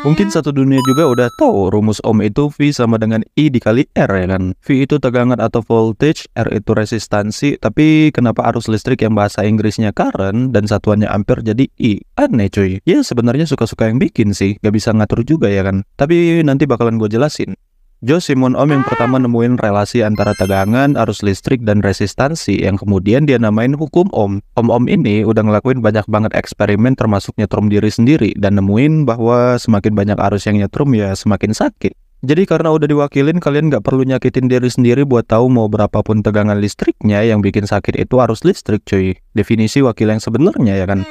Mungkin satu dunia juga udah tahu rumus Ohm itu V sama dengan I dikali R ya kan. V itu tegangan atau voltage, R itu resistansi, tapi kenapa arus listrik yang bahasa Inggrisnya current dan satuannya ampere jadi I? Aneh cuy. Ya sebenarnya suka-suka yang bikin sih, gak bisa ngatur juga ya kan. Tapi nanti bakalan gue jelasin. Joe Simon Ohm yang pertama nemuin relasi antara tegangan, arus listrik, dan resistansi yang kemudian dia namain hukum Ohm. Ohm ini udah ngelakuin banyak banget eksperimen termasuk nyetrum diri sendiri dan nemuin bahwa semakin banyak arus yang nyetrum ya semakin sakit. Jadi karena udah diwakilin, kalian nggak perlu nyakitin diri sendiri buat tahu mau berapapun tegangan listriknya, yang bikin sakit itu arus listrik cuy. Definisi wakil yang sebenarnya ya kan.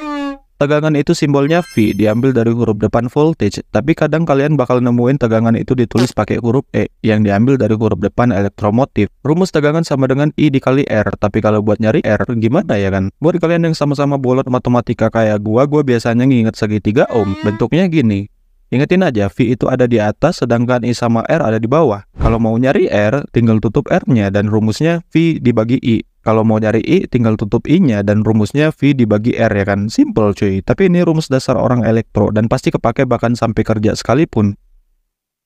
Tegangan itu simbolnya V, diambil dari huruf depan voltage, tapi kadang kalian bakal nemuin tegangan itu ditulis pakai huruf E, yang diambil dari huruf depan elektromotif. Rumus tegangan sama dengan I dikali R, tapi kalau buat nyari R, gimana ya kan? Buat kalian yang sama-sama bolot matematika kayak gua biasanya nginget segitiga Ohm, bentuknya gini. Ingetin aja, V itu ada di atas, sedangkan I sama R ada di bawah. Kalau mau nyari R, tinggal tutup R-nya, dan rumusnya V dibagi I. Kalau mau nyari I, tinggal tutup I-nya, dan rumusnya V dibagi R ya kan. Simple cuy, tapi ini rumus dasar orang elektro, dan pasti kepake bahkan sampai kerja sekalipun.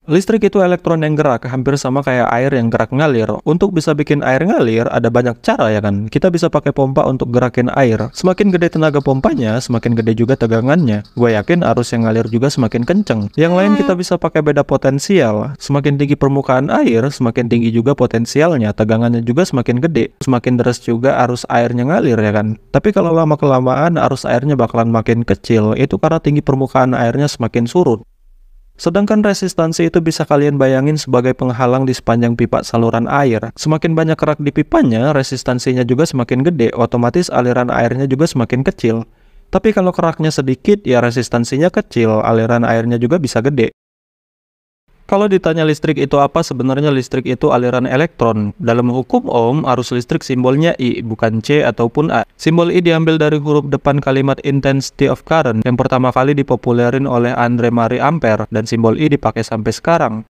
Listrik itu elektron yang gerak, hampir sama kayak air yang gerak ngalir. Untuk bisa bikin air ngalir, ada banyak cara ya kan. Kita bisa pakai pompa untuk gerakin air. Semakin gede tenaga pompanya, semakin gede juga tegangannya. Gue yakin arus yang ngalir juga semakin kenceng. Yang lain kita bisa pakai beda potensial. Semakin tinggi permukaan air, semakin tinggi juga potensialnya. Tegangannya juga semakin gede. Semakin deras juga arus airnya ngalir ya kan. Tapi kalau lama-kelamaan arus airnya bakalan makin kecil. Itu karena tinggi permukaan airnya semakin surut. Sedangkan resistansi itu bisa kalian bayangin sebagai penghalang di sepanjang pipa saluran air. Semakin banyak kerak di pipanya, resistansinya juga semakin gede, otomatis aliran airnya juga semakin kecil. Tapi kalau keraknya sedikit, ya resistansinya kecil, aliran airnya juga bisa gede. Kalau ditanya listrik itu apa, sebenarnya listrik itu aliran elektron. Dalam hukum Ohm, arus listrik simbolnya I, bukan C ataupun A. Simbol I diambil dari huruf depan kalimat intensity of current, yang pertama kali dipopulerin oleh Andre Marie Ampere, dan simbol I dipakai sampai sekarang.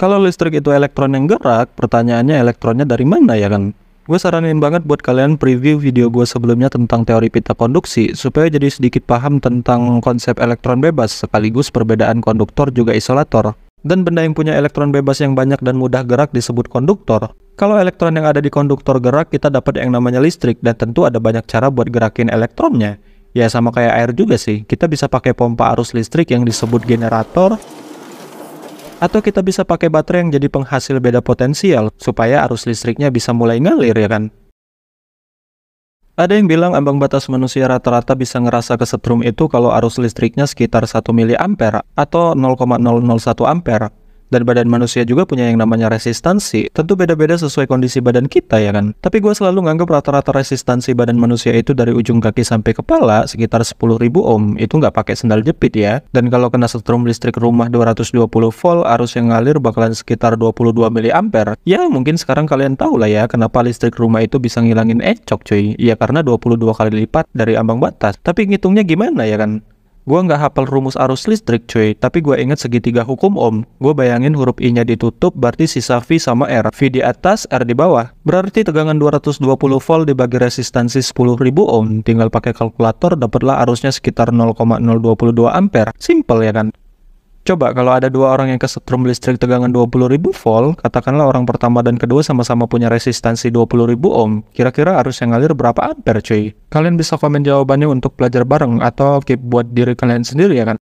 Kalau listrik itu elektron yang gerak, pertanyaannya elektronnya dari mana ya kan? Gue saranin banget buat kalian preview video gue sebelumnya tentang teori pita konduksi, supaya jadi sedikit paham tentang konsep elektron bebas, sekaligus perbedaan konduktor juga isolator. Dan benda yang punya elektron bebas yang banyak dan mudah gerak disebut konduktor. Kalau elektron yang ada di konduktor gerak, kita dapat yang namanya listrik, dan tentu ada banyak cara buat gerakin elektronnya. Ya sama kayak air juga sih, kita bisa pakai pompa arus listrik yang disebut generator, atau kita bisa pakai baterai yang jadi penghasil beda potensial, supaya arus listriknya bisa mulai ngalir ya kan. Ada yang bilang ambang batas manusia rata-rata bisa ngerasa kesetrum itu kalau arus listriknya sekitar 1 mA atau 0,001 ampere. Dan badan manusia juga punya yang namanya resistansi. Tentu beda-beda sesuai kondisi badan kita ya kan. Tapi gue selalu nganggap rata-rata resistansi badan manusia itu dari ujung kaki sampai kepala sekitar 10.000 ohm. Itu nggak pakai sendal jepit ya. Dan kalau kena setrum listrik rumah 220 volt, arus yang ngalir bakalan sekitar 22 mA. Ya mungkin sekarang kalian tahu lah ya kenapa listrik rumah itu bisa ngilangin encok cuy. Ya karena 22 kali lipat dari ambang batas. Tapi ngitungnya gimana ya kan? Gua nggak hafal rumus arus listrik cuy, tapi gue inget segitiga hukum Ohm. Gue bayangin huruf I-nya ditutup, berarti sisa V sama R. V di atas, R di bawah. Berarti tegangan 220 volt dibagi resistansi 10.000 ohm. Tinggal pakai kalkulator, dapatlah arusnya sekitar 0,022 ampere. Simple ya kan? Coba kalau ada dua orang yang kesetrum listrik tegangan 20.000 volt, katakanlah orang pertama dan kedua sama-sama punya resistansi 20.000 ohm. Kira-kira arus yang ngalir berapa ampere cuy? Kalian bisa komen jawabannya untuk belajar bareng atau keep buat diri kalian sendiri ya kan?